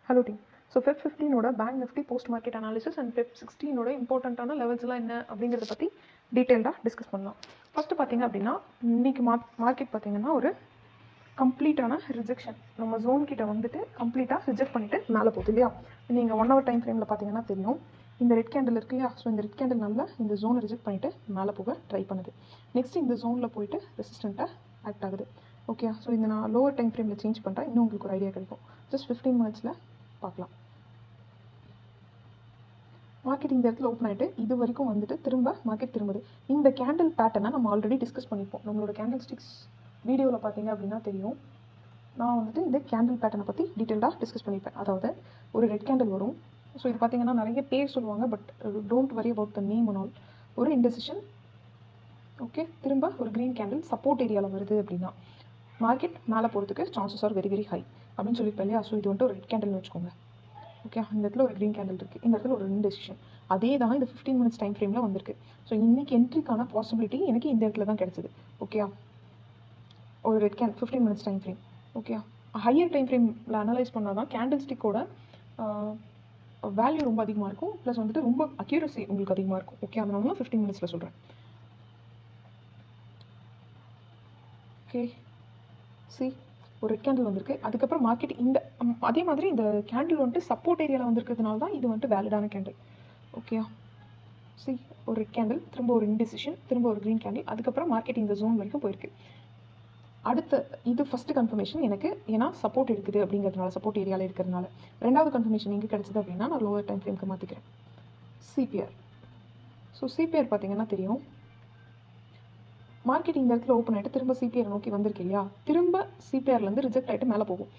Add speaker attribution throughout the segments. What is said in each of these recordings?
Speaker 1: Hello team. So Feb 15ஓட bank Nifty post market analysis and Feb 16ஓட இம்பார்ட்டண்ட்டான லெவல்ஸ்லாம் என்ன அப்படிங்கிறத பற்றி டீட்டெயில்டாக டிஸ்கஸ் பண்ணலாம். ஃபஸ்ட்டு பார்த்தீங்க அப்படின்னா இன்றைக்கி மார்க்கெட் பார்த்தீங்கன்னா ஒரு கம்ப்ளீட்டான ரிஜெக்ஷன். நம்ம ஜோன் கிட்ட வந்துட்டு கம்ப்ளீட்டாக ரிஜெக்ட் பண்ணிவிட்டு மேலே போகுது இல்லையா. நீங்கள் 1 hour டைம் ஃப்ரேமில் பார்த்தீங்கன்னா தெரியும். இந்த ரெட் கேண்டில் இருக்கு இல்லையா. ஸோ இந்த ரெட் கேண்டில் நல்லா இந்த ஜோனை ரிஜெக்ட் பண்ணிவிட்டு மேலே போக ட்ரை பண்ணுது. நெக்ஸ்ட் இந்த ஜோனில் போயிட்டு ரெசிஸ்டண்ட்டாக ஆக்ட் ஆகுது. ஓகே, ஸோ இந்த நான் லோவர் டைம் ஃப்ரேமில் சேஞ்ச் பண்ணுறேன், இன்னும் உங்களுக்கு ஒரு ஐடியா கிடைக்கும். ஜஸ்ட் 15 minutesல பார்க்கலாம். மார்க்கெட் இந்த இடத்துல ஓப்பன் ஆகிட்டு இது வரைக்கும் வந்துட்டு திரும்ப மார்க்கெட் திரும்புது. இந்த கேண்டில் பேட்டர்னை நம்ம ஆல்ரெடி டிஸ்கஸ் பண்ணிப்போம். நம்மளோட கேண்டில் ஸ்டிக்ஸ் வீடியோவில் பார்த்தீங்க அப்படின்னா தெரியும். நான் வந்துட்டு இந்த கேண்டில் பேட்டர்னை பற்றி டீட்டெயில்டாக டிஸ்கஸ் பண்ணியிருப்பேன். அதாவது ஒரு ரெட் கேண்டில் வரும். ஸோ இது பார்த்தீங்கன்னா நிறைய பேர் சொல்லுவாங்க, but don't worry about the name and all. ஒரு இன்டெசிஷன். ஓகே, திரும்ப ஒரு க்ரீன் கேண்டில் சப்போர்ட் ஏரியாவில் வருது அப்படின்னா மார்க்கெட் மேலே போகிறதுக்கு chances are very very high அப்படின்னு சொல்லியிருப்பேன் இல்லையா. ஸோ இது வந்துட்டு ஒரு ரெட் கேண்டில்னு வச்சுக்கோங்க. ஓகே, இந்த இடத்துல ஒரு க்ரீன் கேண்டில் இருக்குது, இந்த இடத்துல ஒரு இன்டெசிஷன். அதே தான் இந்த 15 minutes டைம் ஃப்ரேமில் வந்திருக்கு. ஸோ இன்றைக்கி என்ட்ரிக்கான பாசிபிலிட்டி எனக்கு இந்த இடத்துல தான் கிடச்சிது. ஓகே, ஒரு red 15 minutes time frame. Okay, higher time ஃப்ரேமில் அனலைஸ் பண்ணால் தான் கேண்டில் ஸ்டிக்கோட வேல்யூ ரொம்ப அதிகமாக இருக்கும், ப்ளஸ் வந்துட்டு ரொம்ப அக்யூரசி உங்களுக்கு அதிகமாக இருக்கும். ஓகே, அதனால தான் 15 minutesல சொல்கிறேன். ஓகே, சி ஒரு ரெட் கேண்டில் வந்திருக்கு. அதுக்கப்புறம் மார்க்கெட் இந்த அதே மாதிரி இந்த கேண்டில் வந்துட்டு சப்போர்ட் ஏரியாவில் வந்திருக்கிறதுனால தான் இது வந்துட்டு வேலிடான கேண்டில். ஓகே, சி ஒரு ரெட் கேண்டில், திரும்ப ஒரு இன்டெசிஷன், திரும்ப ஒரு க்ரீன் கேண்டில், அதுக்கப்புறம் மார்க்கெட் இந்த ஜோன் வரைக்கும் போயிருக்கு. அடுத்த இது ஃபஸ்ட்டு கன்ஃபர்மேஷன் எனக்கு, ஏன்னா சப்போர்ட் இருக்குது அப்படிங்கிறதுனால, சப்போர்ட் ஏரியாவில் இருக்கிறதுனால. ரெண்டாவது கன்ஃபர்மேஷன் எங்கே கிடச்சிது அப்படின்னா நான் லோவர் டைம் ஃப்ரேம்க்கு மாற்றிக்கிறேன். சிபிஆர். ஸோ சிபிஆர் பார்த்தீங்கன்னா தெரியும். மார்க்கெட் இந்த இடத்துல ஓப்பன் ஆகிட்டு திரும்ப சிபிஆர் நோக்கி வந்திருக்கு இல்லையா. திரும்ப சிபிஆர்லேருந்து ரிஜெக்ட் ஆகிட்டு மேலே போகும்.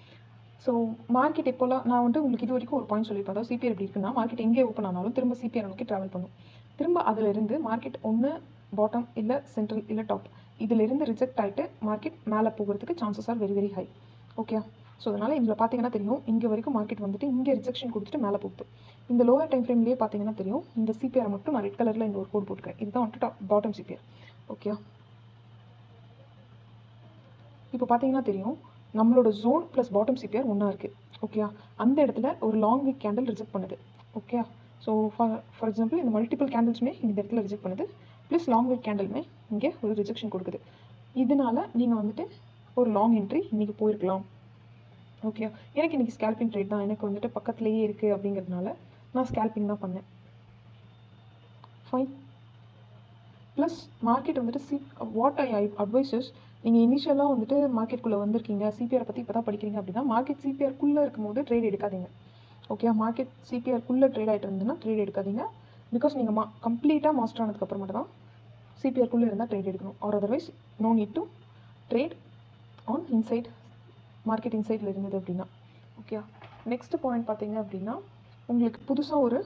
Speaker 1: ஸோ மார்க்கெட் எப்போல்லாம் நான் வந்துட்டு உங்களுக்கு இது வரைக்கும் ஒரு பாயிண்ட் சொல்லியிருப்பேன். அதாவது சிபிஆர் எப்படி இருக்குன்னா, மார்க்கெட் எங்கே ஓப்பன் ஆனாலும் திரும்ப சிபிஆர் நோக்கி ட்ராவல் பண்ணும். திரும்ப அதிலிருந்து மார்க்கெட் ஒன்று பாட்டம் இல்லை சென்ட்ரல் இல்லை டாப், இதிலிருந்து ரிஜெக்ட் ஆகிட்டு மார்க்கெட் மேலே போகிறதுக்கு chances are very very high. Okay, so அதனால் இதில் பார்த்தீங்கன்னா தெரியும், இங்கே வரைக்கும் மார்க்கெட் வந்துட்டு இங்கே ரிஜெக்ஷன் கொடுத்துட்டு மேலே போகுது. இந்த லோவர் டைம் ஃப்ரேம்லேயே பார்த்தீங்கன்னா தெரியும், இந்த சிபிஆர் மட்டும் நான் ரெட் கலரில் இந்த ஒரு கோட் போட்டுக்கிறேன். இதுதான் வந்துட்டு பாட்டம் சிபிஆர். ஓகே, இப்போ பார்த்தீங்கன்னா தெரியும், நம்மளோட ஜோன் ப்ளஸ் பாட்டம் சிபிஆர் ஒன்றா இருக்குது. ஓகே, அந்த இடத்துல ஒரு லாங் வீக் கேண்டில் ரிஜெக்ட் பண்ணுது. ஓகே, ஸோ ஃபார் எக்ஸாம்பிள் இந்த மல்டிபிள் கேண்டில்ஸுமே இந்த இடத்துல ரிஜெக்ட் பண்ணுது, ப்ளஸ் லாங் வீக் கேண்டிலுமே இங்கே ஒரு ரிஜெக்ஷன் கொடுக்குது. இதனால் நீங்கள் வந்துட்டு ஒரு லாங் என்ட்ரி இன்றைக்கி போயிருக்கலாம். ஓகே, எனக்கு இன்றைக்கி ஸ்கேல்பிங் ட்ரேட் தான், எனக்கு வந்துட்டு பக்கத்துலேயே இருக்குது அப்படிங்கிறதுனால நான் ஸ்கேல்பிங் தான் பண்ணேன். ஃபைன். ப்ளஸ் மார்க்கெட் வந்துட்டு வாட் ஐ அட்வைசஸ், நீங்கள் இனிஷியலாக வந்துட்டு மார்க்கெட்டுக்குள்ளே வந்திருக்கீங்க, சிபிஆர் பற்றி இப்போ தான் படிக்கிறீங்க அப்படின்னா மார்க்கெட் சிபிஆருக்குள்ளே இருக்கும்போது ட்ரேட் எடுக்காதீங்க. ஓகே, மார்க்கெட் சிபிஆருக்குள்ளே ட்ரேட் ஆகிட்டு இருந்ததுன்னா ட்ரேட் எடுக்காதீங்க. பிகாஸ் நீங்கள் கம்ப்ளீட்டாக மாஸ்டர் ஆனதுக்கப்புறம் மட்டும் தான் சிபிஆருக்குள்ளே இருந்தால் ட்ரேட் எடுக்கணும். Or otherwise no need to trade on inside, market இன்சைடில் இருந்தது அப்படின்னா. ஓகே, நெக்ஸ்ட் பாயிண்ட் பார்த்தீங்க அப்படின்னா, உங்களுக்கு புதுசாக ஒரு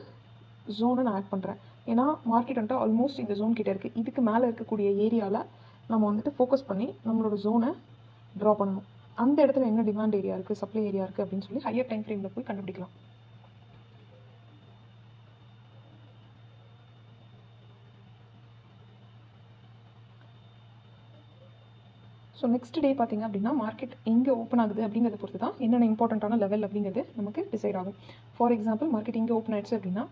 Speaker 1: ஜோனை நான் ஆட் பண்ணுறேன். ஏன்னா மார்க்கெட் வந்துட்டு ஆல்மோஸ்ட் இந்த ஜோன் கிட்டே இருக்குது. இதுக்கு மேலே இருக்கக்கூடிய ஏரியாவில் நம்ம வந்துட்டு ஃபோக்கஸ் பண்ணி நம்மளோட ஜோனை ட்ரா பண்ணணும். அந்த இடத்துல என்ன டிமாண்ட் ஏரியா இருக்குது, சப்ளை ஏரியா இருக்குது அப்படின்னு சொல்லி ஹையர் டைம் ஃப்ரேமில் போய் கண்டுபிடிக்கலாம். ஸோ நெக்ஸ்ட் டே பார்த்தீங்க அப்படின்னா மார்க்கெட் எங்கே ஓப்பன் ஆகுது அப்படிங்கிறத பொறுத்து தான் என்னென்ன இம்பார்ட்டண்ட்டான லெவல் அப்படிங்கிறது நமக்கு டிசைட் ஆகும். ஃபார் எக்ஸாம்பிள் மார்க்கெட் இங்கே ஓப்பன் ஆயிடுச்சு அப்படின்னா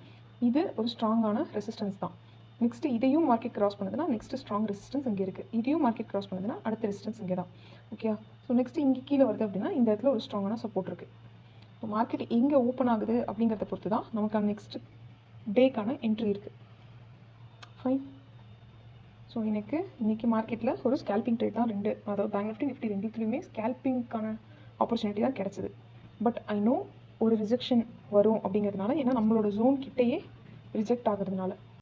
Speaker 1: இது ஒரு ஸ்ட்ராங்கான ரெசிஸ்டன்ஸ் தான். நெக்ஸ்ட்டு இதையும் மார்க்கெட் கிராஸ் பண்ணுதுன்னா நெக்ஸ்ட்டு ஸ்ட்ராங் ரெசிஸ்டன்ஸ் இங்கே இருக்குது. இதையும் மார்க்கெட் கிராஸ் பண்ணுதுன்னா அடுத்த ரெசிஸ்டன்ஸ் இங்கே தான். ஓகே, ஸோ நெக்ஸ்ட்டு இங்கே கீழே வருது அப்படின்னா இந்த இடத்துல ஒரு ஸ்ட்ராங்கான சப்போர்ட் இருக்குது. ஸோ மார்க்கெட் எங்கே ஓப்பன் ஆகுது அப்படிங்கிறத பொறுத்து தான் நமக்கான நெக்ஸ்ட் டேக்கான என்ட்ரி இருக்குது. ஃபைன். ஸோ எனக்கு இன்றைக்கி மார்க்கெட்டில் ஒரு ஸ்கேல்பிங் ட்ரேட் தான் ரெண்டு, அதாவது பேங்க் நிஃப்டி நிஃப்டி ரெண்டுத்துலேயுமே ஸ்கேல்பிங்க்கான ஆப்பர்ச்சுனிட்டி தான் கிடச்சிது. பட் ஐ நோ ஒரு ரிஜெக்ஷன் வரும் அப்படிங்கிறதுனால, ஏன்னா நம்மளோட ஜோன் கிட்டேயே ரிஜெக்ட் ஆகிறதுனால.